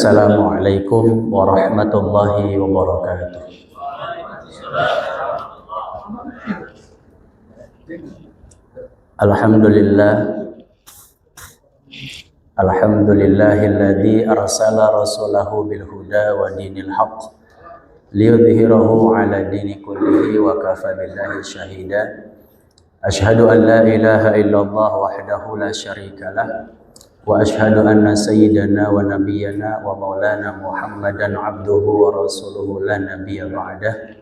Assalamualaikum warahmatullahi wabarakatuh. Alhamdulillahilladzi arsala rasulahu bil huda wa dinil haqq liyudhhirahu ala dini kullihi wa kafa billahi syahida. Asyhadu an la ilaha illallah wahdahu la syarika lah wa asyhadu anna sayyidana wa nabiyyana wa maulana Muhammadan abduhu wa rasuluhu la nabiyya ba'dah.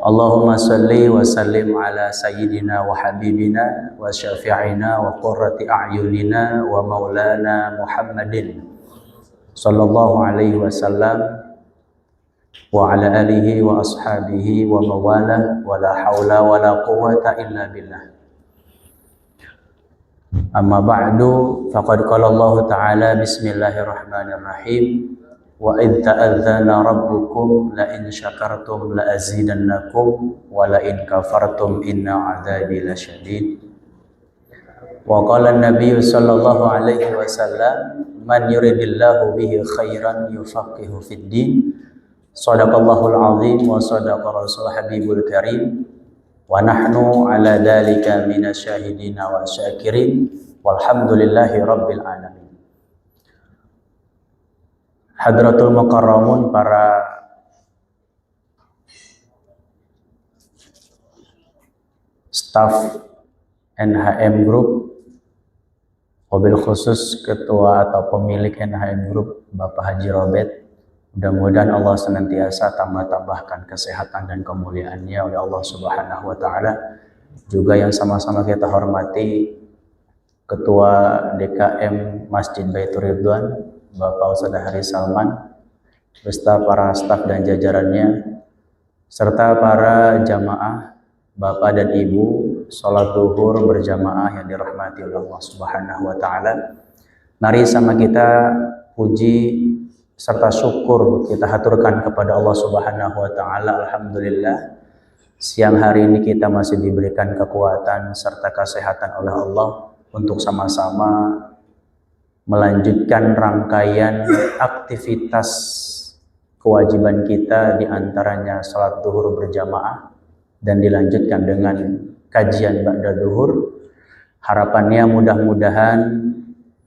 Allahumma salli wa sallim ala sayyidina wa habibina wa syafi'ina wa qurrati a'yunina wa maulana Muhammadin sallallahu alaihi wasallam wa ala alihi wa ashabihi wa mawalah wa la hawla wa la quwwata illa billah. Amma ba'du, faqad qala Allah ta'ala bismillahirrahmanirrahim wa idh ta'adzana rabbukum la in syakartum la azidannakum wa la in kafartum inna 'adzabi lasyadid. Wa qala an-nabiy sallallahu alaihi wasallam man yuridillahu bihi khairan yufaqihu fid din. Shadaqallahul azim wa shadaqa rasul habibul karim. Wa nahnu ala dhalika minasyahidina wa syakirin walhamdulillahi rabbil alamin. Hadratul mukarramun, para staf NHM Group, wabil khusus ketua atau pemilik NHM Group Bapak Haji Robert, mudah-mudahan Allah senantiasa tambah-tambahkan kesehatan dan kemuliaannya oleh Allah Subhanahu wa Ta'ala. Juga yang sama-sama kita hormati Ketua DKM Masjid Baitur Ridwan Bapak Ustadz Haris Salman beserta para staf dan jajarannya, serta para jamaah Bapak dan Ibu sholat zuhur berjamaah yang dirahmati oleh Allah Subhanahu wa Ta'ala. Mari sama kita puji serta syukur kita haturkan kepada Allah Subhanahu wa Ta'ala. Alhamdulillah, siang hari ini kita masih diberikan kekuatan serta kesehatan oleh Allah untuk sama-sama melanjutkan rangkaian aktivitas kewajiban kita, diantaranya salat zuhur berjamaah dan dilanjutkan dengan kajian ba'da zuhur. Harapannya mudah-mudahan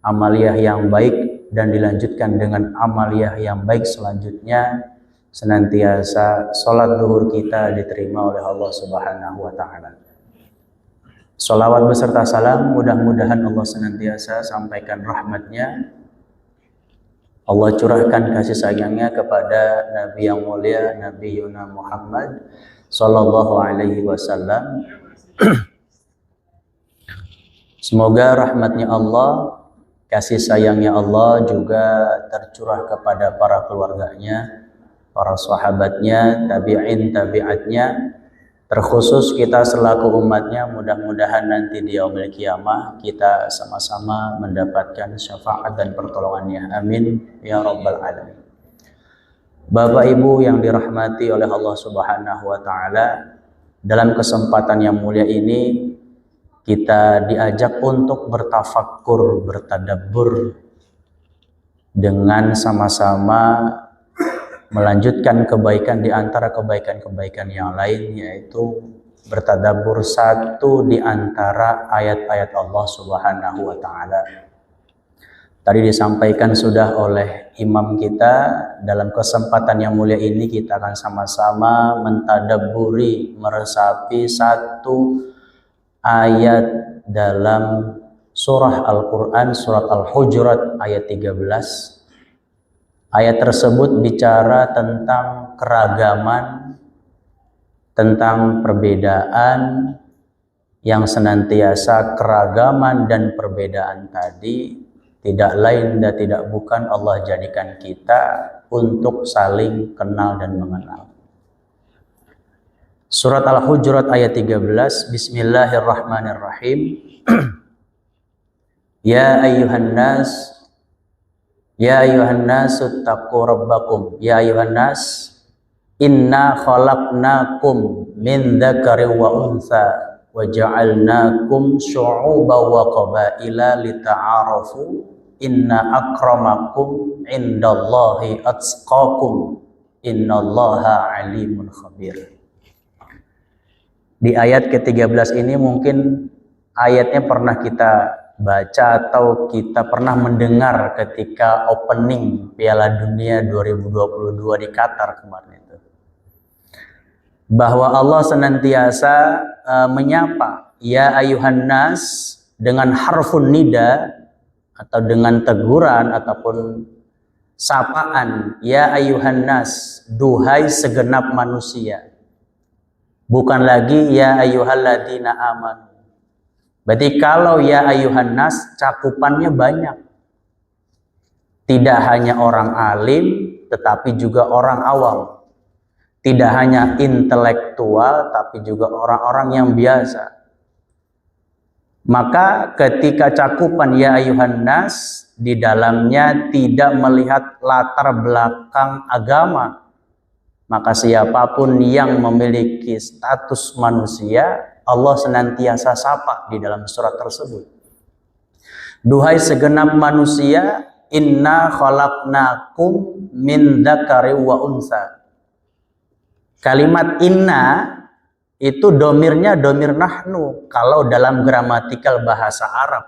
amaliyah yang baik dan dilanjutkan dengan amaliyah yang baik selanjutnya, senantiasa sholat zuhur kita diterima oleh Allah Subhanahu wa Ta'ala. Sholawat beserta salam mudah-mudahan Allah senantiasa sampaikan rahmatnya, Allah curahkan kasih sayangnya kepada Nabi yang mulia, Nabi Yuna Muhammad sallallahu alaihi wasallam. Semoga rahmatnya Allah, kasih sayangnya Allah juga tercurah kepada para keluarganya, para sahabatnya, tabi'in, tabi'atnya, terkhusus kita selaku umatnya. Mudah-mudahan nanti di yaumil qiyamah kita sama-sama mendapatkan syafaat dan pertolongannya. Amin ya rabbal alamin. Bapak Ibu yang dirahmati oleh Allah Subhanahu wa Ta'ala, dalam kesempatan yang mulia ini kita diajak untuk bertafakkur, bertadabbur, dengan sama-sama melanjutkan kebaikan di antara kebaikan-kebaikan yang lain, yaitu bertadabbur satu di antara ayat-ayat Allah Subhanahu wa Ta'ala. Tadi disampaikan sudah oleh imam kita, dalam kesempatan yang mulia ini kita akan sama-sama mentadabburi, meresapi satu ayat dalam surah Al-Quran, surat Al-Hujurat ayat 13. Ayat tersebut bicara tentang keragaman, tentang perbedaan, yang senantiasa keragaman dan perbedaan tadi tidak lain dan tidak bukan Allah jadikan kita untuk saling kenal dan mengenal. Surat Al-Hujurat ayat 13, Bismillahirrahmanirrahim. Ya ayyuhan nas, ya ayyuhan nasu taqu rabbakum, ya ayyuhan nas, inna khalaqnakum min dzakarin wa untha wa ja'alnakum syu'uban wa qabaila lita'arafu inna akramakum indallahi atqakum innallaha alimun khabir. Di ayat ke-13 ini mungkin ayatnya pernah kita baca atau kita pernah mendengar ketika opening Piala Dunia 2022 di Qatar kemarin itu. Bahwa Allah senantiasa menyapa ya ayuhan nas dengan harfun nida atau dengan teguran ataupun sapaan, ya ayuhan nas, duhai segenap manusia. Bukan lagi ya ayyuhalladzina amanu. Berarti kalau ya ayuhan nas cakupannya banyak. Tidak hanya orang alim tetapi juga orang awam. Tidak hanya intelektual tapi juga orang-orang yang biasa. Maka ketika cakupan ya ayuhan nas di dalamnya tidak melihat latar belakang agama, maka siapapun yang memiliki status manusia Allah senantiasa sapa di dalam surat tersebut. Duhai segenap manusia, inna khalaqnakum min dzakari wa unsa. Kalimat inna itu domirnya domir nahnu kalau dalam gramatikal bahasa Arab.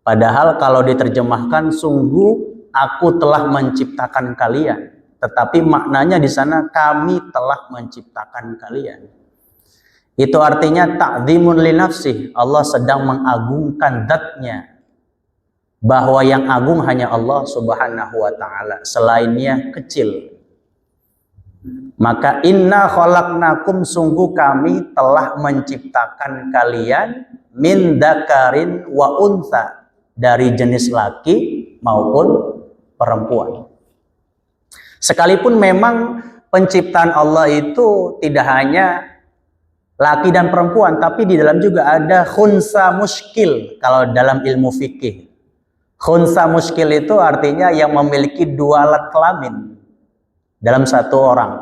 Padahal kalau diterjemahkan sungguh aku telah menciptakan kalian. Tetapi maknanya di sana kami telah menciptakan kalian. Itu artinya ta'dzimun li nafsih. Allah sedang mengagungkan zatnya. Bahwa yang agung hanya Allah subhanahu wa ta'ala. Selainnya kecil. Maka inna khalaqnakum, sungguh kami telah menciptakan kalian min dzakarin wa untha, dari jenis laki maupun perempuan. Sekalipun memang penciptaan Allah itu tidak hanya laki dan perempuan, tapi di dalam juga ada khunsa muskil kalau dalam ilmu fikih. Khunsa muskil itu artinya yang memiliki dua alat kelamin dalam satu orang.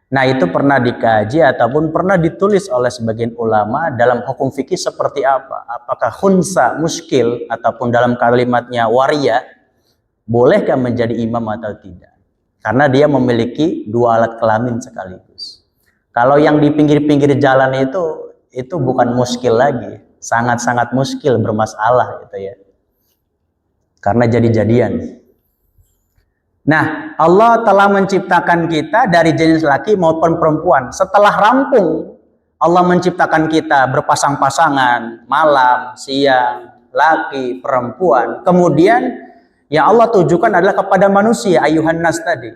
Nah, itu pernah dikaji ataupun pernah ditulis oleh sebagian ulama dalam hukum fikih seperti apa? Apakah khunsa muskil ataupun dalam kalimatnya waria bolehkah menjadi imam atau tidak? Karena dia memiliki dua alat kelamin sekaligus. Kalau yang di pinggir-pinggir jalan itu bukan muskil lagi, sangat-sangat muskil, bermasalah gitu ya. Karena jadi-jadian. Nah, Allah telah menciptakan kita dari jenis laki maupun perempuan. Setelah rampung, Allah menciptakan kita berpasang-pasangan, malam, siang, laki, perempuan. Kemudian, yang Allah tujukan adalah kepada manusia, ayuhan nas tadi.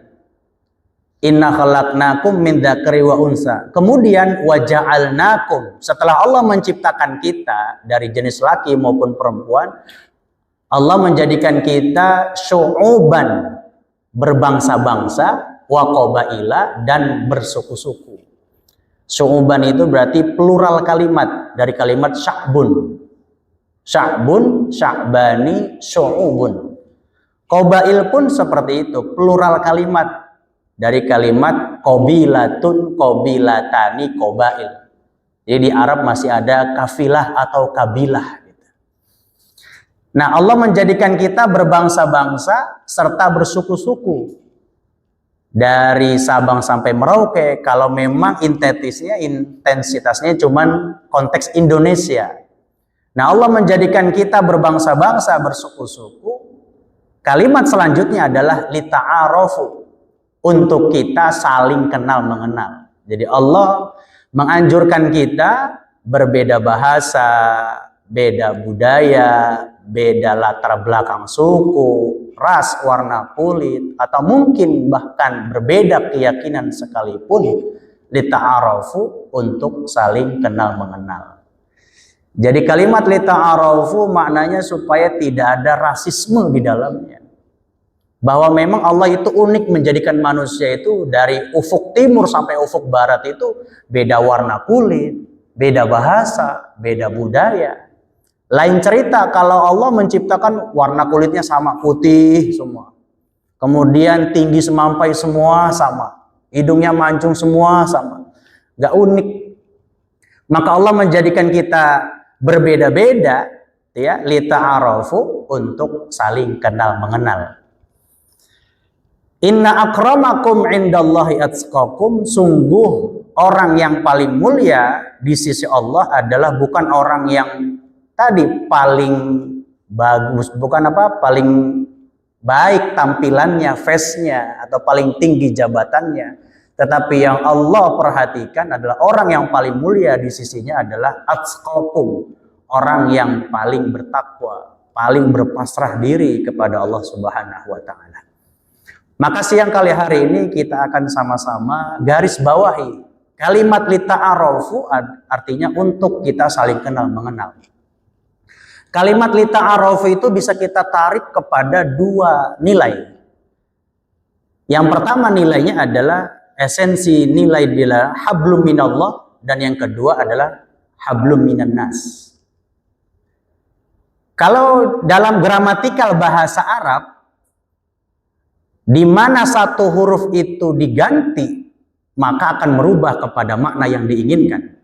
Inna khalaqnakum min dzakari wa unsa. Kemudian, wa ja'alnakum. Setelah Allah menciptakan kita dari jenis laki maupun perempuan, Allah menjadikan kita syu'uban, berbangsa-bangsa, wa qabaila, dan bersuku-suku. Syu'uban itu berarti plural kalimat dari kalimat sya'bun. Sya'bun, sya'bani, syu'ubun. Qabail pun seperti itu, plural kalimat dari kalimat qabilatun, qabilatani, qabail. Jadi di Arab masih ada kafilah atau kabilah. Nah, Allah menjadikan kita berbangsa-bangsa serta bersuku-suku. Dari Sabang sampai Merauke, kalau memang intensitasnya cuman konteks Indonesia. Nah, Allah menjadikan kita berbangsa-bangsa, bersuku-suku. Kalimat selanjutnya adalah lita'arofu, untuk kita saling kenal mengenal. Jadi Allah menganjurkan kita berbeda bahasa, beda budaya, beda latar belakang suku, ras, warna kulit, atau mungkin bahkan berbeda keyakinan sekalipun, lita'arofu, untuk saling kenal mengenal. Jadi kalimat lita'arofu maknanya supaya tidak ada rasisme di dalamnya. Bahwa memang Allah itu unik menjadikan manusia itu dari ufuk timur sampai ufuk barat itu beda warna kulit, beda bahasa, beda budaya. Lain cerita kalau Allah menciptakan warna kulitnya sama, putih semua. Kemudian tinggi semampai semua sama. Hidungnya mancung semua sama. Gak unik. Maka Allah menjadikan kita berbeda-beda ya, lita'arafu, untuk saling kenal mengenal. Inna akramakum indallahi atqakum, sungguh orang yang paling mulia di sisi Allah adalah bukan orang yang tadi paling bagus, bukan paling baik tampilannya, face-nya, atau paling tinggi jabatannya, tetapi yang Allah perhatikan adalah orang yang paling mulia di sisinya adalah atqakum, orang yang paling bertakwa, paling berpasrah diri kepada Allah Subhanahu wa taala. Maka siang kali hari ini kita akan sama-sama garis bawahi kalimat lita'arafu, artinya untuk kita saling kenal mengenal. Kalimat lita'arafu itu bisa kita tarik kepada dua nilai. Yang pertama nilainya adalah esensi nilai adalah hablum minallah, dan yang kedua adalah hablum minan nas. Kalau dalam gramatikal bahasa Arab, di mana satu huruf itu diganti, maka akan merubah kepada makna yang diinginkan.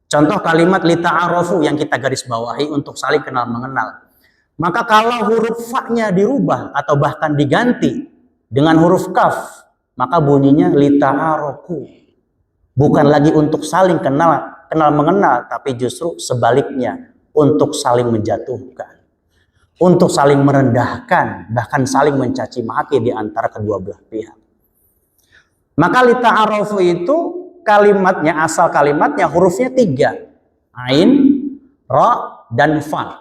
Contoh kalimat lita'arafu yang kita garis bawahi untuk saling kenal mengenal. Maka kalau huruf fa-nya dirubah atau bahkan diganti dengan huruf kaf, maka bunyinya lita'araku. Bukan lagi untuk saling kenal mengenal, tapi justru sebaliknya, untuk saling menjatuhkan, untuk saling merendahkan, bahkan saling mencaci maki di antara kedua belah pihak. Maka lita'arafu itu kalimatnya, asal kalimatnya hurufnya 3. Ain, ra, dan fa.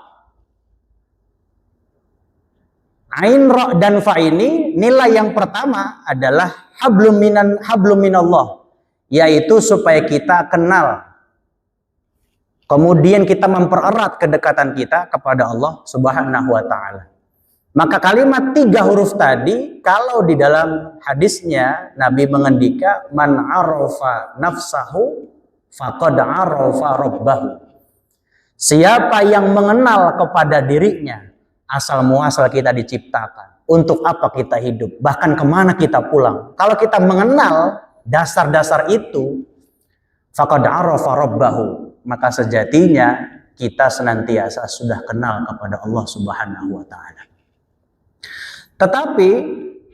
Ain, ra, dan fa ini nilai yang pertama adalah hablum minallah, yaitu supaya kita kenal. Kemudian kita mempererat kedekatan kita kepada Allah Subhanahu wa taala. Maka kalimat 3 huruf tadi, kalau di dalam hadisnya Nabi mengendika man arafa nafsahu faqad arafa rabbahu. Siapa yang mengenal kepada dirinya, asal muasal kita diciptakan, untuk apa kita hidup, bahkan kemana kita pulang. Kalau kita mengenal dasar-dasar itu, faqad arafa rabbahu, maka sejatinya kita senantiasa sudah kenal kepada Allah Subhanahu wa taala. Tetapi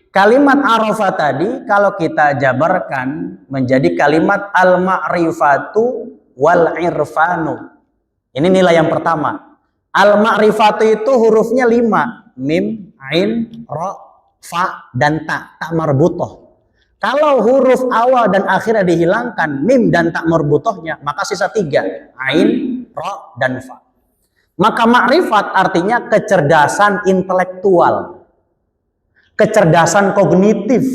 kalimat arafa tadi kalau kita jabarkan menjadi kalimat al-ma'rifatu wal irfanu. Ini nilai yang pertama. Al-ma'rifatu itu hurufnya 5, mim, ain, ra, fa, dan ta, tak marbutoh. Kalau huruf awal dan akhirnya dihilangkan, mim dan tak marbutohnya, maka sisa 3, ain, ra, dan fa. Maka ma'rifat artinya kecerdasan intelektual, kecerdasan kognitif,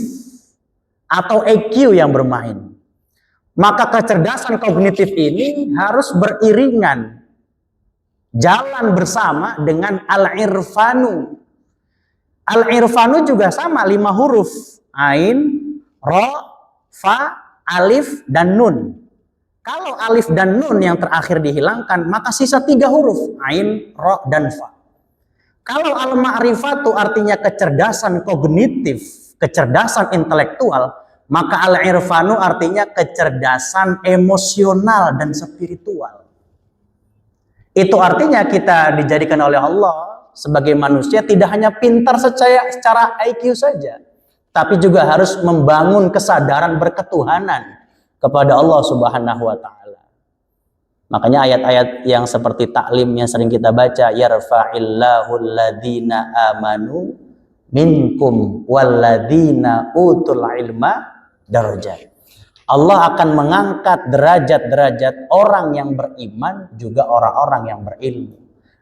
atau EQ yang bermain. Maka kecerdasan kognitif ini harus beriringan, jalan bersama dengan al-irfanu. Al-irfanu juga sama, 5 huruf, ain, ra, fa, alif, dan nun. Kalau alif dan nun yang terakhir dihilangkan, maka sisa 3 huruf, ain, ra, dan fa. Kalau al-ma'rifatu artinya kecerdasan kognitif, kecerdasan intelektual, maka al-irfanu artinya kecerdasan emosional dan spiritual. Itu artinya kita dijadikan oleh Allah sebagai manusia tidak hanya pintar secara IQ saja, tapi juga harus membangun kesadaran berketuhanan kepada Allah Subhanahu wa taala. Makanya ayat-ayat yang seperti taklim yang sering kita baca, yarfa'illahu alladhina amanu minkum walladhina utul ilma darajat. Allah akan mengangkat derajat-derajat orang yang beriman juga orang-orang yang berilmu.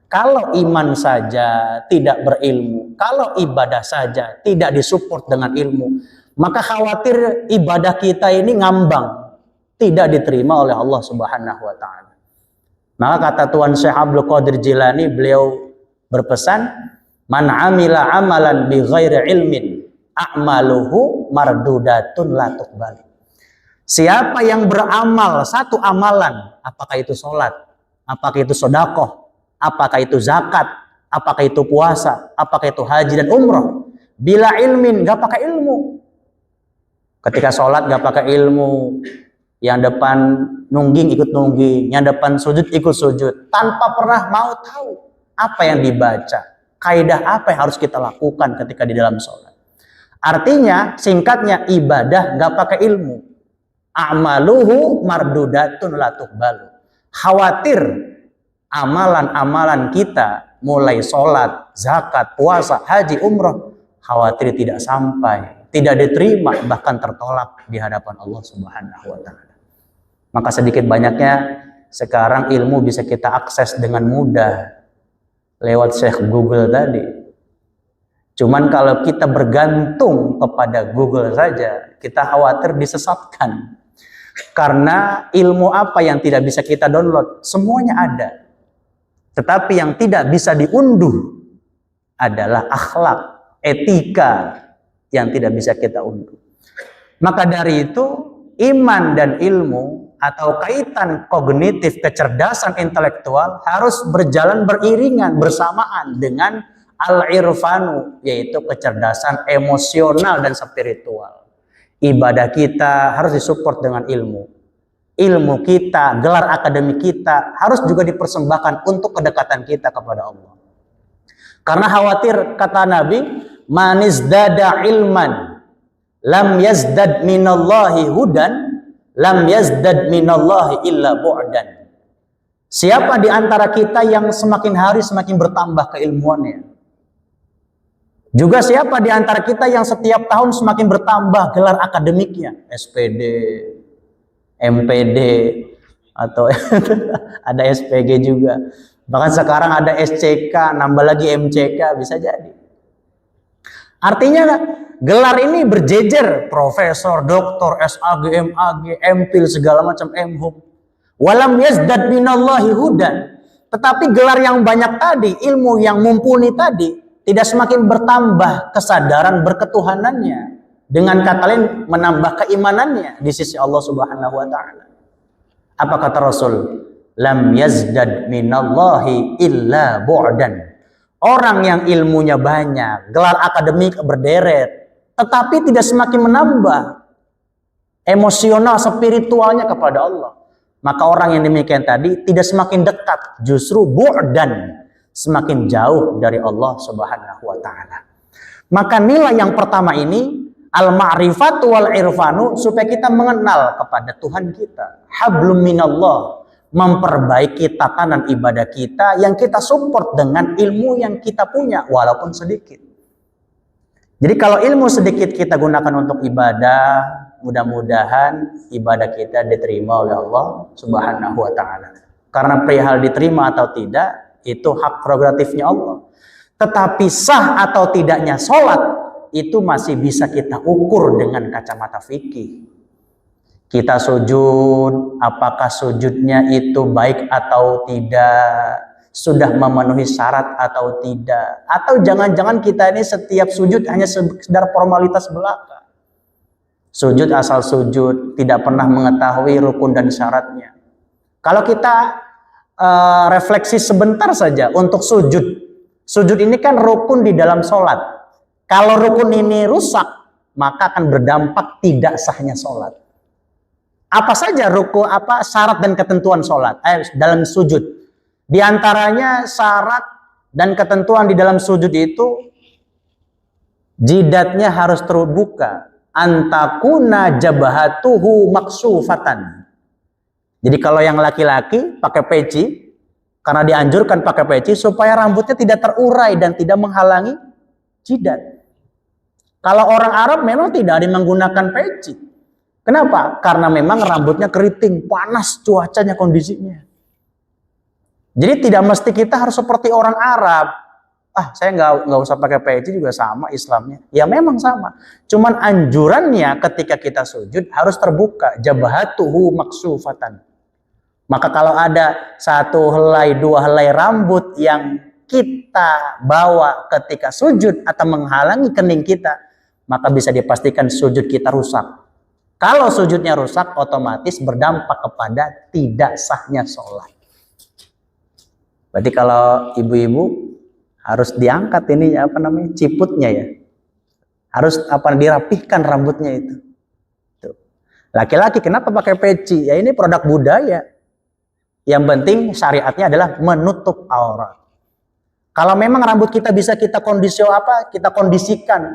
Kalau iman saja tidak berilmu, kalau ibadah saja tidak disupport dengan ilmu, maka khawatir ibadah kita ini ngambang, tidak diterima oleh Allah Subhanahu wa taala. Maka kata Tuan Syekh Abdul Qadir Jilani, beliau berpesan, man amila amalan bi ghairi ilmin a'maluhu mardudatun la tuqbal. Siapa yang beramal satu amalan, apakah itu sholat, apakah itu sedekah, apakah itu zakat, apakah itu puasa, apakah itu haji dan umroh, bila ilmin, gak pakai ilmu. Ketika sholat gak pakai ilmu, yang depan nungging ikut nungging, yang depan sujud ikut sujud, tanpa pernah mau tahu apa yang dibaca, kaidah apa yang harus kita lakukan ketika di dalam sholat. Artinya, singkatnya, ibadah gak pakai ilmu. A'maluhu mardudatun la tuqbalu. Khawatir amalan-amalan kita, mulai sholat, zakat, puasa, haji, umroh, khawatir tidak sampai, tidak diterima, bahkan tertolak di hadapan Allah Subhanahu wa Ta'ala. Maka sedikit banyaknya sekarang ilmu bisa kita akses dengan mudah lewat Syekh Google tadi. Cuman kalau kita bergantung kepada Google saja, kita khawatir disesatkan. Karena ilmu apa yang tidak bisa kita download? Semuanya ada. Tetapi yang tidak bisa diunduh adalah akhlak, etika yang tidak bisa kita unduh. Maka dari itu, iman dan ilmu atau kaitan kognitif, kecerdasan intelektual harus berjalan beriringan bersamaan dengan al-irfanu, yaitu kecerdasan emosional dan spiritual. Ibadah kita harus disupport dengan ilmu. Ilmu kita, gelar akademik kita harus juga dipersembahkan untuk kedekatan kita kepada Allah. Karena khawatir, kata Nabi, manizdada ilman lam yazdad minallahi hudan lam yazdad minallahi illa bu'dan. Siapa di antara kita yang semakin hari semakin bertambah keilmuannya? Juga siapa di antara kita yang setiap tahun semakin bertambah gelar akademiknya? SPD, MPD, atau ada SPG juga. Bahkan sekarang ada SCK, nambah lagi MCK, bisa jadi. Artinya gelar ini berjejer, profesor, doktor, SAG, MAG, MPhil, segala macam, MHum. Walam yazdad minallahi hudan. Tetapi gelar yang banyak tadi, ilmu yang mumpuni tadi, tidak semakin bertambah kesadaran berketuhanannya. Dengan kata lain, menambah keimanannya di sisi Allah Subhanahu wa Ta'ala. Apa kata Rasul? Lam yazdad minallahi illa bu'dan. Orang yang ilmunya banyak, gelar akademik berderet, tetapi tidak semakin menambah emosional, spiritualnya kepada Allah. Maka orang yang demikian tadi tidak semakin dekat, justru bu'dan, semakin jauh dari Allah Subhanahu wa Ta'ala. Maka nilai yang pertama ini, al-ma'rifatu wal irfanu, supaya kita mengenal kepada Tuhan kita. Hablum minallah, memperbaiki tatanan ibadah kita yang kita support dengan ilmu yang kita punya, walaupun sedikit. Jadi kalau ilmu sedikit kita gunakan untuk ibadah, mudah-mudahan ibadah kita diterima oleh Allah Subhanahu wa Ta'ala. Karena perihal diterima atau tidak, itu hak prerogatifnya Allah. Tetapi sah atau tidaknya sholat, itu masih bisa kita ukur dengan kacamata fikih. Kita sujud, apakah sujudnya itu baik atau tidak, sudah memenuhi syarat atau tidak, atau jangan-jangan kita ini setiap sujud hanya sekedar formalitas belaka. Sujud asal sujud, tidak pernah mengetahui rukun dan syaratnya. Kalau kita refleksi sebentar saja untuk sujud. Sujud ini kan rukun di dalam sholat. Kalau rukun ini rusak, maka akan berdampak tidak sahnya sholat. Apa saja rukun, syarat dan ketentuan sholat dalam sujud? Di antaranya syarat dan ketentuan di dalam sujud itu, jidatnya harus terbuka, antakuna jabhatuhu maksufatan. Jadi kalau yang laki-laki pakai peci, karena dianjurkan pakai peci supaya rambutnya tidak terurai dan tidak menghalangi jidat. Kalau orang Arab memang tidak ada yang menggunakan peci. Kenapa? Karena memang rambutnya keriting, panas cuacanya, kondisinya. Jadi tidak mesti kita harus seperti orang Arab. Saya nggak usah pakai peci juga sama Islamnya. Ya memang sama. Cuman anjurannya ketika kita sujud harus terbuka. Jabhatuhu maksufatan. Maka kalau ada satu helai, dua helai rambut yang kita bawa ketika sujud atau menghalangi kening kita, maka bisa dipastikan sujud kita rusak. Kalau sujudnya rusak, otomatis berdampak kepada tidak sahnya sholat. Berarti kalau ibu-ibu harus diangkat ini ciputnya ya. Harus dirapihkan rambutnya itu. Laki-laki kenapa pakai peci? Ya ini produk budaya. Yang penting syariatnya adalah menutup aurat. Kalau memang rambut kita bisa kita kita kondisikan,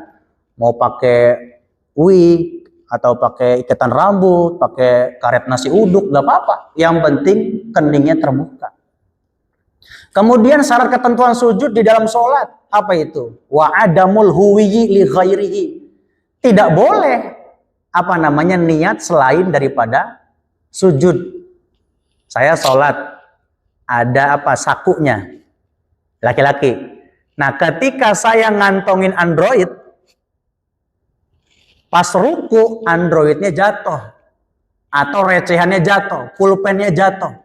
mau pakai wig atau pakai ikatan rambut, pakai karet nasi uduk, nggak apa-apa. Yang penting keningnya terbuka. Kemudian syarat ketentuan sujud di dalam sholat apa itu? Wa adamul huwiyi li ghairihi. Tidak boleh niat selain daripada sujud. Saya sholat ada sakunya. Laki-laki. Nah, ketika saya ngantongin Android, pas ruku Androidnya jatuh atau recehannya jatuh, pulpennya jatuh.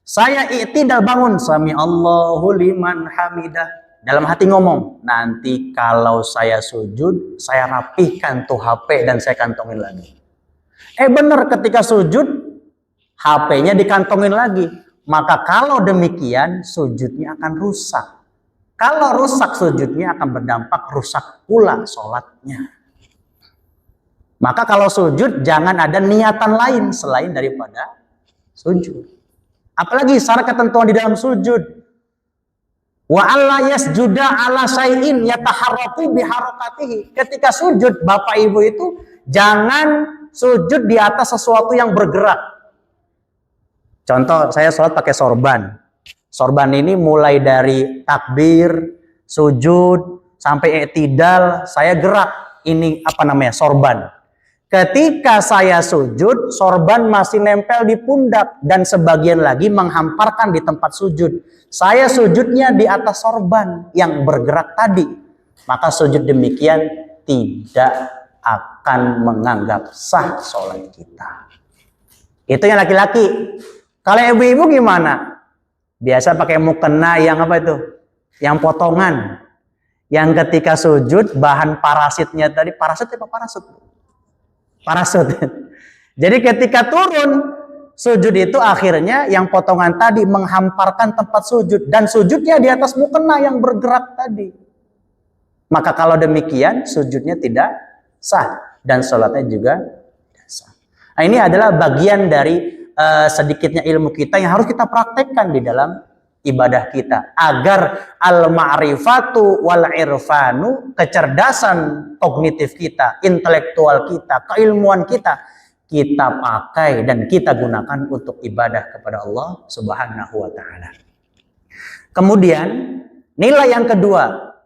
Saya i'tidal bangun, sami Allahu liman hamidah. Dalam hati ngomong, nanti kalau saya sujud, saya rapihkan tuh HP dan saya kantongin lagi. Benar, ketika sujud HP-nya dikantongin lagi. Maka kalau demikian sujudnya akan rusak. Kalau rusak sujudnya akan berdampak rusak pula sholatnya. Maka kalau sujud jangan ada niatan lain selain daripada sujud. Apalagi syarat ketentuan di dalam sujud. Wa alla yasjuda ala syai'in yataharraku biharakatihi. Ketika sujud Bapak Ibu itu jangan sujud di atas sesuatu yang bergerak. Contoh, saya sholat pakai sorban. Sorban ini mulai dari takbir, sujud, sampai i'tidal, saya gerak. Ini sorban. Ketika saya sujud, sorban masih nempel di pundak dan sebagian lagi menghamparkan di tempat sujud. Saya sujudnya di atas sorban yang bergerak tadi. Maka sujud demikian tidak akan menganggap sah sholat kita. Itu yang laki-laki. Kalau ibu-ibu gimana? Biasa pakai mukena yang Yang potongan. Yang ketika sujud bahan parasitnya tadi, parasut apa parasut? Parasut. Jadi ketika turun sujud itu akhirnya yang potongan tadi menghamparkan tempat sujud dan sujudnya di atas mukena yang bergerak tadi. Maka kalau demikian sujudnya tidak sah dan sholatnya juga tidak sah. Nah, ini adalah bagian dari sedikitnya ilmu kita yang harus kita praktekkan di dalam ibadah kita agar al-ma'rifatu wal irfanu, kecerdasan kognitif kita, intelektual kita, keilmuan kita pakai dan kita gunakan untuk ibadah kepada Allah Subhanahu wa taala. Kemudian nilai yang kedua,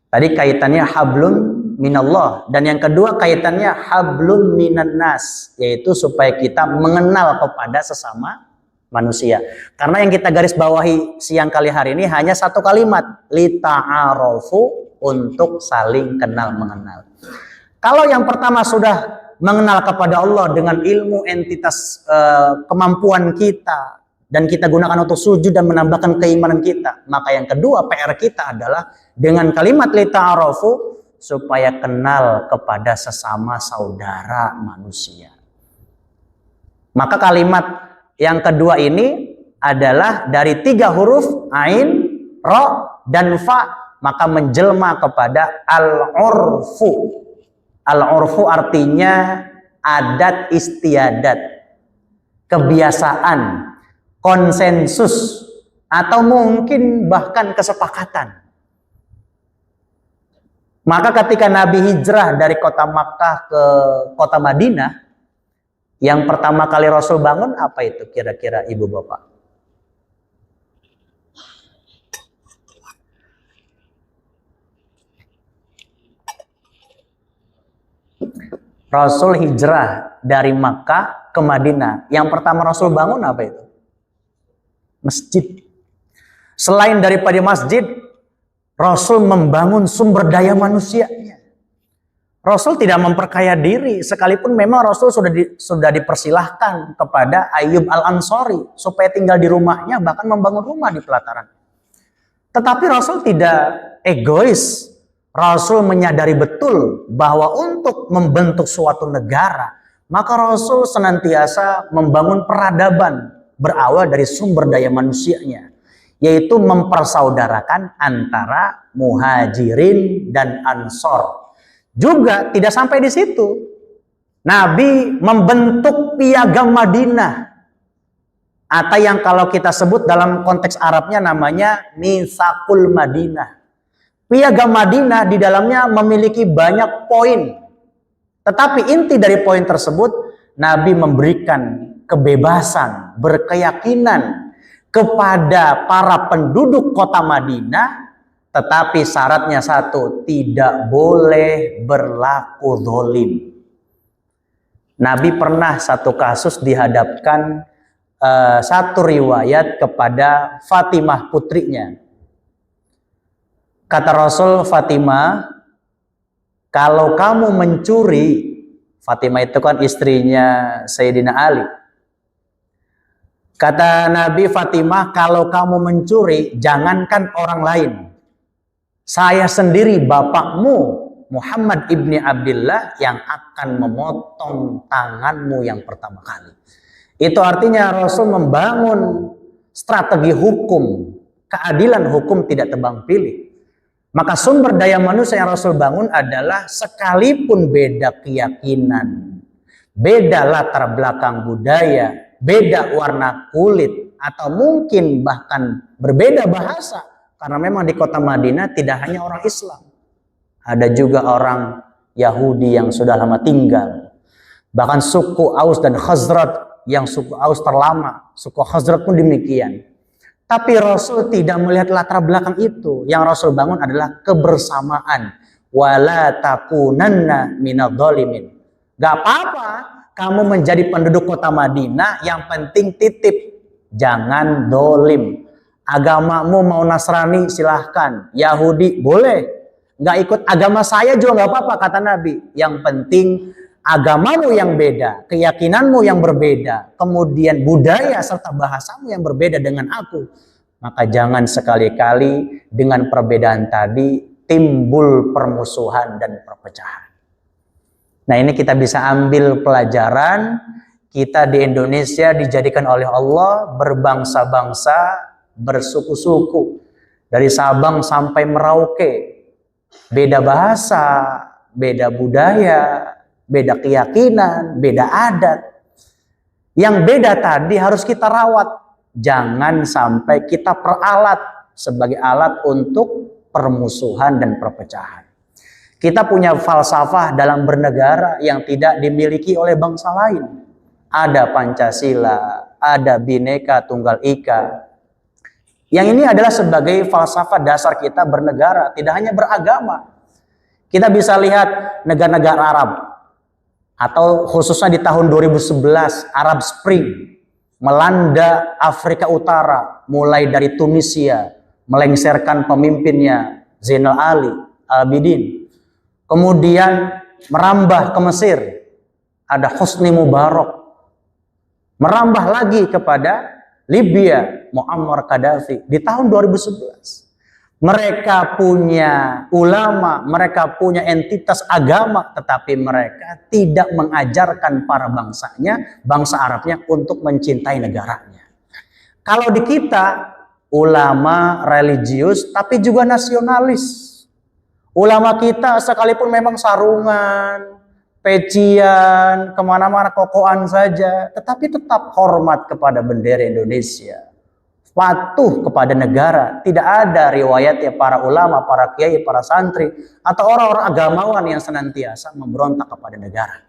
tadi kaitannya hablum minallah, dan yang kedua kaitannya hablum minan nas, yaitu supaya kita mengenal kepada sesama manusia. Karena yang kita garis bawahi siang kali hari ini hanya satu kalimat, lita'arofu, untuk saling kenal mengenal. Kalau yang pertama sudah mengenal kepada Allah dengan ilmu entitas kemampuan kita dan kita gunakan untuk sujud dan menambahkan keimanan kita, maka yang kedua PR kita adalah dengan kalimat lita'arofu supaya kenal kepada sesama saudara manusia. Maka kalimat yang kedua ini adalah dari 3 huruf ain, ro, dan fa, maka menjelma kepada al-urfu. Al-urfu artinya adat istiadat, kebiasaan, konsensus, atau mungkin bahkan kesepakatan. Maka ketika Nabi hijrah dari kota Makkah ke kota Madinah, yang pertama kali Rasul bangun apa itu kira-kira ibu bapak? Rasul hijrah dari Makkah ke Madinah. Yang pertama Rasul bangun apa itu? Masjid. Selain daripada masjid, Rasul membangun sumber daya manusianya. Rasul tidak memperkaya diri, sekalipun memang Rasul sudah dipersilahkan kepada Ayyub Al-Ansari supaya tinggal di rumahnya, bahkan membangun rumah di pelataran. Tetapi Rasul tidak egois. Rasul menyadari betul bahwa untuk membentuk suatu negara, maka Rasul senantiasa membangun peradaban berawal dari sumber daya manusianya, yaitu mempersaudarakan antara muhajirin dan ansor. Juga tidak sampai di situ. Nabi membentuk piagam Madinah atau yang kalau kita sebut dalam konteks Arabnya namanya Mitsaqul Madinah. Piagam Madinah di dalamnya memiliki banyak poin. Tetapi inti dari poin tersebut, Nabi memberikan kebebasan, berkeyakinan kepada para penduduk kota Madinah, tetapi syaratnya satu, tidak boleh berlaku zalim. Nabi pernah satu kasus dihadapkan satu riwayat kepada Fatimah putrinya. Kata Rasul, Fatimah, kalau kamu mencuri, Fatimah itu kan istrinya Sayyidina Ali. Kata Nabi, Fatimah, kalau kamu mencuri, jangankan orang lain. Saya sendiri, bapakmu, Muhammad ibni Abdullah, yang akan memotong tanganmu yang pertama kali. Itu artinya Rasul membangun strategi hukum, keadilan hukum tidak tebang pilih. Maka sumber daya manusia yang Rasul bangun adalah sekalipun beda keyakinan, beda latar belakang budaya, beda warna kulit, atau mungkin bahkan berbeda bahasa. Karena memang di kota Madinah tidak hanya orang Islam, ada juga orang Yahudi yang sudah lama tinggal. Bahkan suku Aus dan Khazraj, yang suku Aus terlama, suku Khazraj pun demikian. Tapi Rasul tidak melihat latar belakang itu. Yang Rasul bangun adalah kebersamaan. Wala takunanna minadh-dhalimin. Gak apa-apa kamu menjadi penduduk kota Madinah, yang penting titip, jangan dolim. Agamamu mau Nasrani silahkan, Yahudi boleh, gak ikut agama saya juga gak apa-apa, kata Nabi. Yang penting agamamu yang beda, keyakinanmu yang berbeda, kemudian budaya serta bahasamu yang berbeda dengan aku, maka jangan sekali-kali dengan perbedaan tadi timbul permusuhan dan perpecahan. Nah, ini kita bisa ambil pelajaran. Kita di Indonesia dijadikan oleh Allah berbangsa-bangsa, bersuku-suku, dari Sabang sampai Merauke, beda bahasa, beda budaya, beda keyakinan, beda adat. Yang beda tadi harus kita rawat. Jangan sampai kita peralat sebagai alat untuk permusuhan dan perpecahan. Kita punya falsafah dalam bernegara yang tidak dimiliki oleh bangsa lain. Ada Pancasila, ada Bhinneka Tunggal Ika. Yang ini adalah sebagai falsafah dasar kita bernegara, tidak hanya beragama. Kita bisa lihat negara-negara Arab, atau khususnya di tahun 2011 Arab Spring melanda Afrika Utara, mulai dari Tunisia melengsarkan pemimpinnya Zainal Ali Abidin, kemudian merambah ke Mesir, ada Hosni Mubarak, merambah lagi kepada Libya, Muammar Gaddafi di tahun 2011. Mereka punya ulama, mereka punya entitas agama, tetapi mereka tidak mengajarkan para bangsanya, bangsa Arabnya, untuk mencintai negaranya. Kalau di kita, ulama religius tapi juga nasionalis. Ulama kita sekalipun memang sarungan, pecian, kemana-mana kokoan saja, tetapi tetap hormat kepada bendera Indonesia, patuh kepada negara. Tidak ada riwayatnya para ulama, para kiai, para santri, atau orang-orang agamawan yang senantiasa memberontak kepada negara.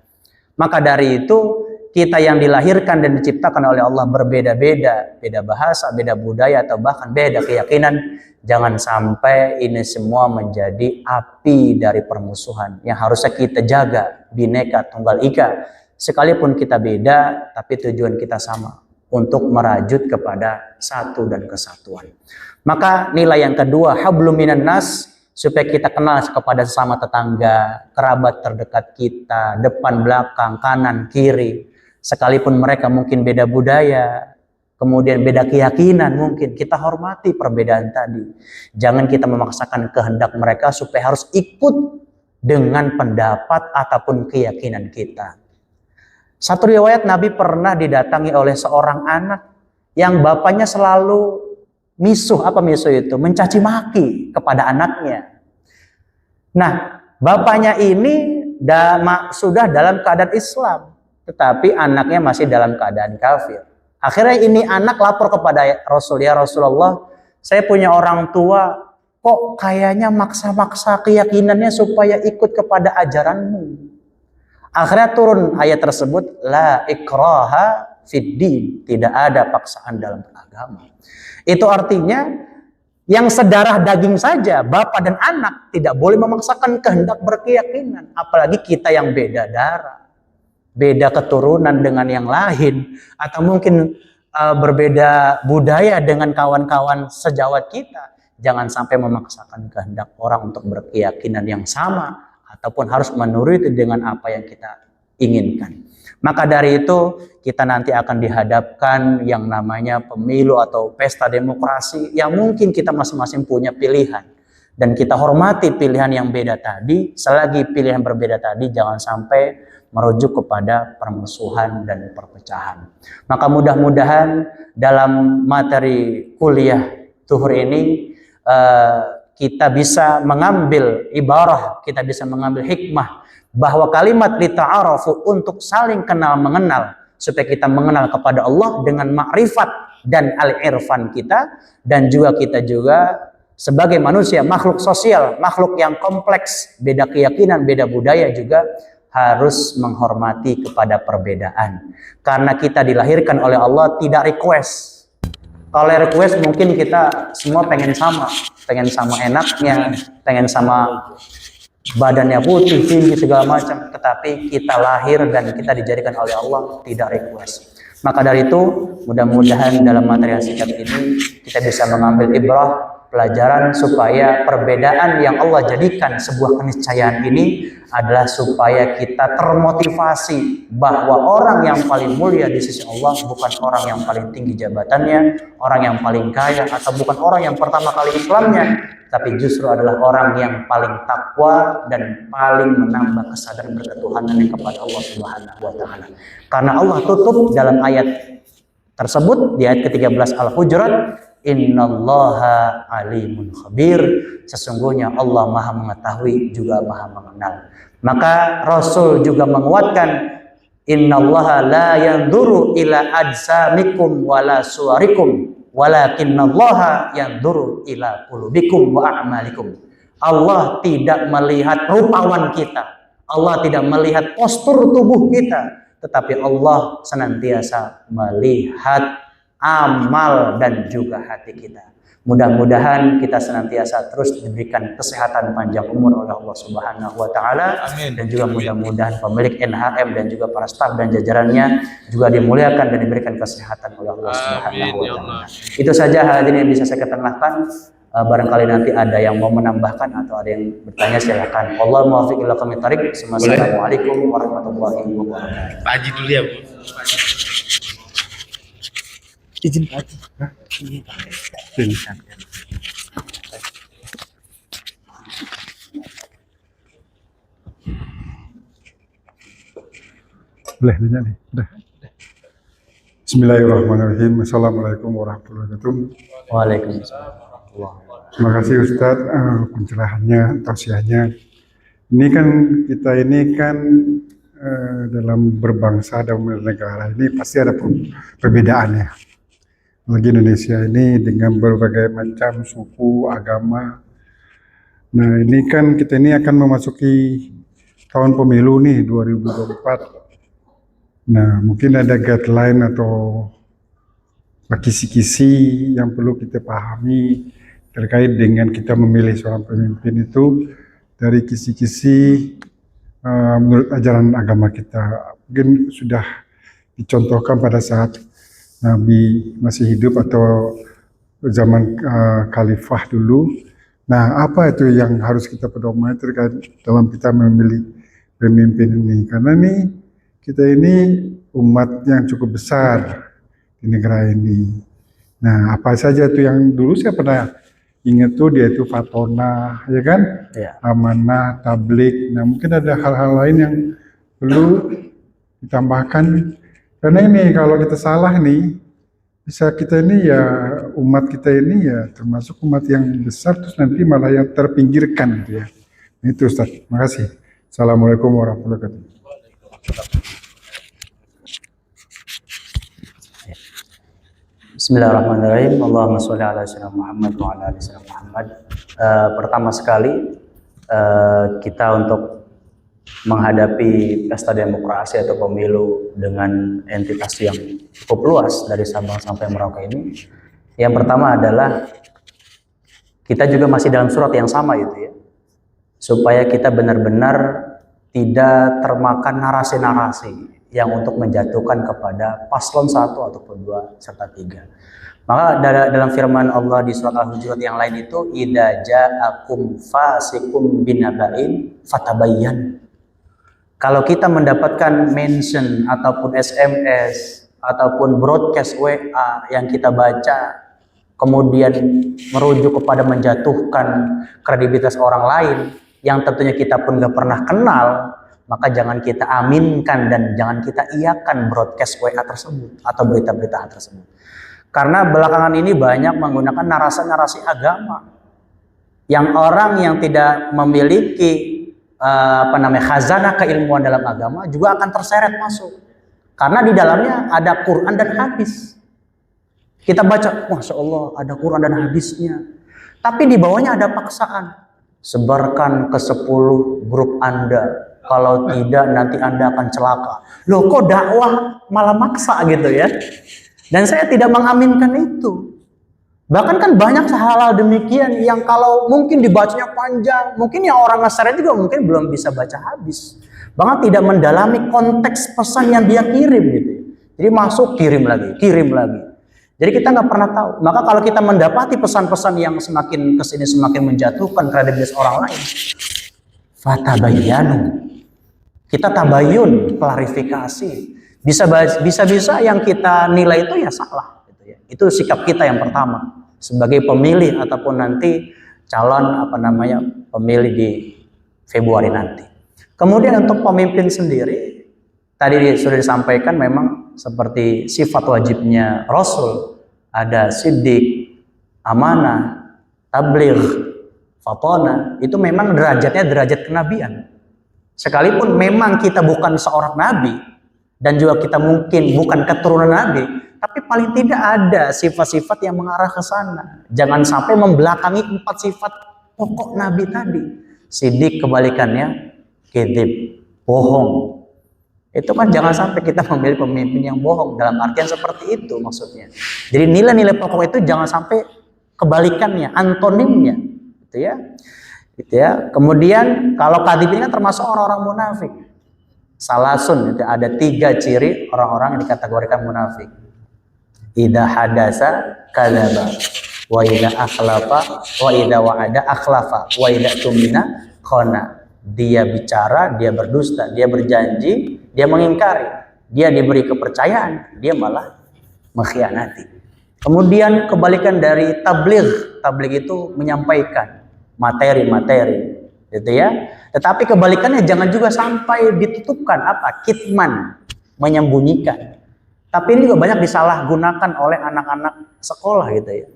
Maka dari itu, kita yang dilahirkan dan diciptakan oleh Allah berbeda-beda, beda bahasa, beda budaya, atau bahkan beda keyakinan. Jangan sampai ini semua menjadi api dari permusuhan yang harusnya kita jaga, Bhinneka Tunggal Ika. Sekalipun kita beda, tapi tujuan kita sama, untuk merajut kepada satu dan kesatuan. Maka nilai yang kedua, hablum minan nas, supaya kita kenal kepada sesama tetangga, kerabat terdekat kita, depan belakang, kanan kiri. Sekalipun mereka mungkin beda budaya, kemudian beda keyakinan, mungkin kita hormati perbedaan tadi. Jangan kita memaksakan kehendak mereka supaya harus ikut dengan pendapat ataupun keyakinan kita. Satu riwayat, Nabi pernah didatangi oleh seorang anak yang bapaknya selalu misuh. Apa misuh itu? Mencaci maki kepada anaknya. Nah, bapaknya ini sudah dalam keadaan Islam, tetapi anaknya masih dalam keadaan kafir. Akhirnya ini anak lapor kepada Rasul, ya Rasulullah, saya punya orang tua, kok kayaknya maksa-maksa keyakinannya supaya ikut kepada ajaranmu. Akhirnya turun ayat tersebut, la ikraha fid din, tidak ada paksaan dalam agama. Itu artinya yang sedarah daging saja, bapak dan anak tidak boleh memaksakan kehendak berkeyakinan, apalagi kita yang beda darah, beda keturunan dengan yang lain, atau mungkin berbeda budaya dengan kawan-kawan sejawat kita. Jangan sampai memaksakan kehendak orang untuk berkeyakinan yang sama ataupun harus menuruti dengan apa yang kita inginkan. Maka dari itu kita nanti akan dihadapkan yang namanya pemilu atau pesta demokrasi yang mungkin kita masing-masing punya pilihan. Dan kita hormati pilihan yang beda tadi, selagi pilihan berbeda tadi jangan sampai merujuk kepada permusuhan dan perpecahan. Maka mudah-mudahan dalam materi kuliah zuhur ini kita bisa mengambil ibarah, kita bisa mengambil hikmah bahwa kalimat lita'arafu untuk saling kenal mengenal, supaya kita mengenal kepada Allah dengan makrifat dan al-irfan kita, dan juga kita juga sebagai manusia, makhluk sosial, makhluk yang kompleks, beda keyakinan, beda budaya juga harus menghormati kepada perbedaan. Karena kita dilahirkan oleh Allah tidak request. Kalau request mungkin kita semua pengen sama enaknya, pengen sama badannya putih, tinggi, segala macam. Tetapi kita lahir dan kita dijadikan oleh Allah tidak request. Maka dari itu mudah-mudahan dalam materi yang singkat ini kita bisa mengambil ibrah, pelajaran supaya perbedaan yang Allah jadikan sebuah keniscayaan ini adalah supaya kita termotivasi bahwa orang yang paling mulia di sisi Allah bukan orang yang paling tinggi jabatannya, orang yang paling kaya, atau bukan orang yang pertama kali Islamnya, tapi justru adalah orang yang paling takwa dan paling menambah kesadaran berketuhanan kepada Allah Subhanahu wa taala. Karena Allah tutup dalam ayat tersebut di ayat ke-13 Al-Hujurat, innallaha alimun khabir, sesungguhnya Allah Maha mengetahui juga Maha mengenal. Maka Rasul juga menguatkan, innallaha la yanzuru ila ajsamikum wala suwarikum walakinnallaha yanzuru ila qulubikum wa a'malikum. Allah tidak melihat rupawan kita, Allah tidak melihat postur tubuh kita, tetapi Allah senantiasa melihat amal dan juga hati kita. Mudah-mudahan kita senantiasa terus diberikan kesehatan panjang umur oleh Allah Subhanahu wa taala, dan juga mudah-mudahan pemilik NHM dan juga para staf dan jajarannya juga dimuliakan dan diberikan kesehatan oleh Allah Subhanahu wa taala. Itu saja hadirin yang bisa saya ketengahkan. Barangkali nanti ada yang mau menambahkan atau ada yang bertanya silakan. Wallahu muwaffiq ila aqwamit thariq. Assalamualaikum warahmatullahi wabarakatuh. Pak Haji dulu ya, Bu. Izin Pak Haji. Boleh nanya nih, udah. Bismillahirrahmanirrahim. Assalamualaikum warahmatullahi wabarakatuh. Waalaikumsalam. Terima kasih Ustadz pencerahannya, tausiahnya. Ini kan kita ini kan dalam berbangsa dan bernegara ini pasti ada perbedaannya. Lagi Indonesia ini dengan berbagai macam suku, agama. Nah ini kan kita ini akan memasuki tahun pemilu nih 2024. Nah mungkin ada guideline atau kisi-kisi yang perlu kita pahami terkait dengan kita memilih seorang pemimpin itu dari kisi-kisi menurut ajaran agama kita. Mungkin sudah dicontohkan pada saat Nabi masih hidup atau zaman khalifah dulu. Nah, apa itu yang harus kita pedomani terkait dalam kita memilih pemimpin ini? Karena nih kita ini umat yang cukup besar di negara ini. Nah, apa saja itu yang dulu saya pernah ingat tuh, dia itu fatona, ya kan? Ya. Amanah, tablik. Nah, mungkin ada hal-hal lain yang perlu ditambahkan. Karena ini kalau kita salah nih, bisa kita ini ya, umat kita ini ya termasuk umat yang besar, terus nanti malah yang terpinggirkan gitu ya. Itu Ustaz. Terima kasih. Assalamualaikum warahmatullahi wabarakatuh. Bismillahirrahmanirrahim. Allahumma sholli ala sayyidina Muhammad wa ala ali sayyidina Muhammad. Pertama sekali kita untuk menghadapi pesta demokrasi atau pemilu dengan entitas yang cukup luas dari Sabang sampai Merauke ini. Yang pertama adalah kita juga masih dalam surat yang sama itu ya. Supaya kita benar-benar tidak termakan narasi-narasi yang untuk menjatuhkan kepada paslon 1 ataupun 2 serta 3. Maka dalam firman Allah di surat Al-Hujurat yang lain itu idza ja'akum fasikum binaba'in fatabayyan. Kalau kita mendapatkan mention ataupun SMS ataupun broadcast WA yang kita baca kemudian merujuk kepada menjatuhkan kredibilitas orang lain yang tentunya kita pun gak pernah kenal, maka jangan kita aminkan dan jangan kita iakan broadcast WA tersebut atau berita-berita tersebut. Karena belakangan ini banyak menggunakan narasi-narasi agama yang orang yang tidak memiliki khazanah keilmuan dalam agama juga akan terseret masuk. Karena di dalamnya ada Quran dan hadis. Kita baca, Masya Allah ada Quran dan hadisnya. Tapi di bawahnya ada paksaan. Sebarkan ke 10 grup Anda. Kalau tidak nanti Anda akan celaka. Loh kok dakwah malah maksa gitu ya. Dan saya tidak mengaminkan itu. Bahkan kan banyak hal-hal demikian yang kalau mungkin dibacanya panjang. Mungkin yang orang nge-share juga mungkin belum bisa baca habis. Bahkan tidak mendalami konteks pesan yang dia kirim gitu. Jadi masuk kirim lagi. Jadi kita nggak pernah tahu. Maka kalau kita mendapati pesan-pesan yang semakin kesini semakin menjatuhkan kredibilitas orang lain, fatabayyanu. Kita tabayun, klarifikasi. Bisa yang kita nilai itu ya salah. Gitu ya. Itu sikap kita yang pertama sebagai pemilih ataupun nanti calon pemilih di Februari nanti. Kemudian untuk pemimpin sendiri, tadi sudah disampaikan memang seperti sifat wajibnya Rasul, ada siddiq, amanah, tabligh, fatona, itu memang derajatnya derajat kenabian. Sekalipun memang kita bukan seorang nabi dan juga kita mungkin bukan keturunan nabi, tapi paling tidak ada sifat-sifat yang mengarah ke sana. Jangan sampai membelakangi 4 sifat pokok nabi tadi. Siddiq kebalikannya kedzib, bohong. Itu kan jangan sampai kita memilih pemimpin yang bohong, dalam artian seperti itu maksudnya. Jadi nilai-nilai pokok itu jangan sampai kebalikannya, antonimnya, gitu ya. Kemudian kalau kadzib ini kan termasuk orang-orang munafik. Salasun, itu ada 3 ciri orang-orang yang dikategorikan munafik. Idza hadasa kadzaba, wa idza akhlafa, wa idza wa'ada akhlafa, wa idza tumina khana. Dia bicara, dia berdusta, dia berjanji, dia mengingkari, dia diberi kepercayaan, dia malah mengkhianati. Kemudian kebalikan dari tabligh, tabligh itu menyampaikan materi-materi, gitu ya. Tetapi kebalikannya jangan juga sampai ditutupkan kitman, menyembunyikan. Tapi ini juga banyak disalahgunakan oleh anak-anak sekolah gitu ya.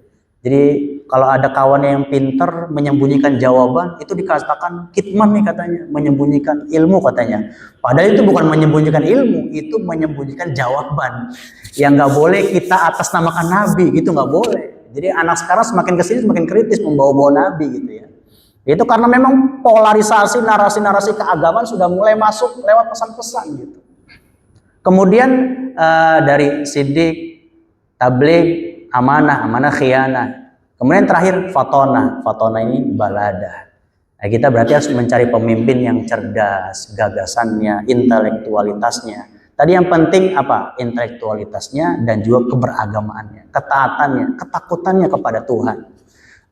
Jadi kalau ada kawan yang pinter menyembunyikan jawaban, itu dikatakan kitman nih katanya, menyembunyikan ilmu katanya. Padahal itu bukan menyembunyikan ilmu, itu menyembunyikan jawaban. Yang nggak boleh kita atas namakan nabi, gitu nggak boleh. Jadi anak sekarang semakin kesini semakin kritis membawa-bawa nabi gitu ya. Itu karena memang polarisasi narasi-narasi keagamaan sudah mulai masuk lewat pesan-pesan gitu. Kemudian dari siddiq, tabligh, amanah khianah. Kemudian terakhir fatona ini balada. Nah, kita berarti harus mencari pemimpin yang cerdas, gagasannya, intelektualitasnya. Tadi yang penting intelektualitasnya dan juga keberagamaannya, ketaatannya, ketakutannya kepada Tuhan.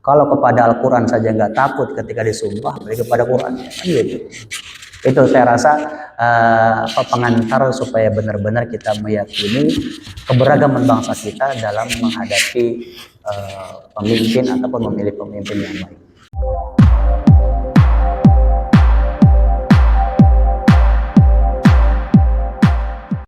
Kalau kepada Al-Quran saja nggak takut ketika disumpah, berarti kepada Quran kan gitu. Itu saya rasa pengantar supaya benar-benar kita meyakini keberagaman bangsa kita dalam menghadapi pemimpin ataupun memilih pemimpin yang baik.